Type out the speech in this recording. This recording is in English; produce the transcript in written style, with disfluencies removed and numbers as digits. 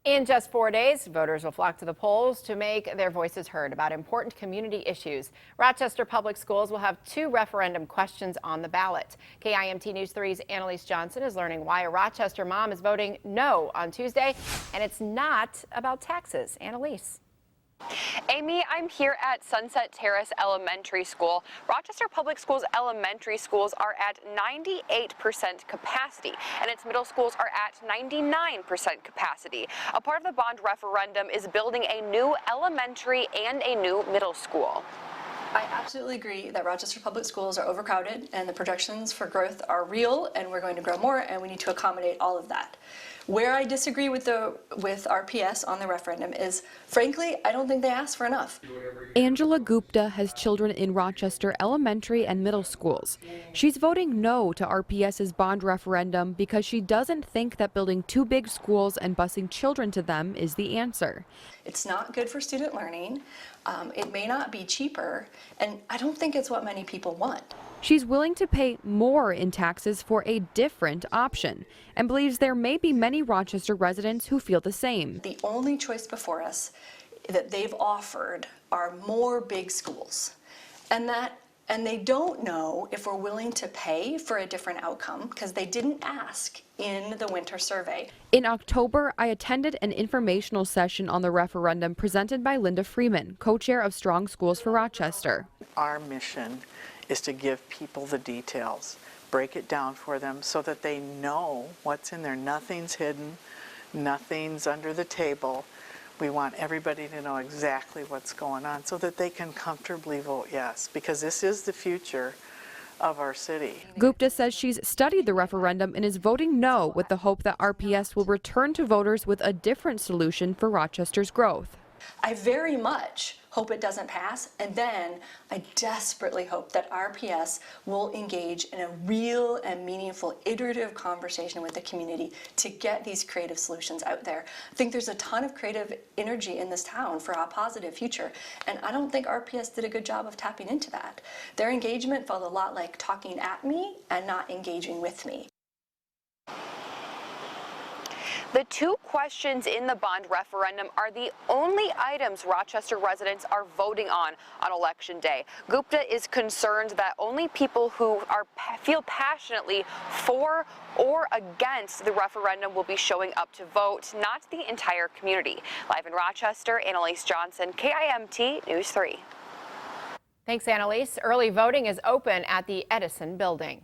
In just 4 days, voters will flock to the polls to make their voices heard about important community issues. Rochester Public Schools will have 2 referendum questions on the ballot. KIMT News 3's Annalise Johnson is learning why a Rochester mom is voting no on Tuesday, and it's not about taxes. Annalise. Amy, I'm here at Sunset Terrace Elementary School. Rochester Public Schools elementary schools are at 98% capacity, and its middle schools are at 99% capacity. A part of the bond referendum is building a new elementary and a new middle school. I absolutely agree that Rochester Public Schools are overcrowded and the projections for growth are real, and we're going to grow more, and we need to accommodate all of that. Where I disagree with RPS on the referendum is, frankly, I don't think they asked for enough. Angela Gupta has children in Rochester elementary and middle schools. She's voting no to RPS's bond referendum because she doesn't think that building 2 big schools and busing children to them is the answer. It's not good for student learning. It may not be cheaper, and I don't think it's what many people want. She's willing to pay more in taxes for a different option and believes there may be many Rochester residents who feel the same. The only choice before us that they've offered are more big schools, and they don't know if we're willing to pay for a different outcome because they didn't ask in the winter survey. In October, I attended an informational session on the referendum presented by Linda Freeman, co-chair of Strong Schools for Rochester. Our mission is to give people the details, break it down for them so that they know what's in there. Nothing's hidden, nothing's under the table. We want everybody to know exactly what's going on so that they can comfortably vote yes, because this is the future of our city. Gupta says she's studied the referendum and is voting no with the hope that RPS will return to voters with a different solution for Rochester's growth. I very much hope it doesn't pass, and then I desperately hope that RPS will engage in a real and meaningful iterative conversation with the community to get these creative solutions out there. I think there's a ton of creative energy in this town for a positive future, and I don't think RPS did a good job of tapping into that. Their engagement felt a lot like talking at me and not engaging with me. The 2 questions in the bond referendum are the only items Rochester residents are voting on Election Day. Gupta is concerned that only people who feel passionately for or against the referendum will be showing up to vote, not the entire community. Live in Rochester, Annalise Johnson, KIMT News 3. Thanks, Annalise. Early voting is open at the Edison building.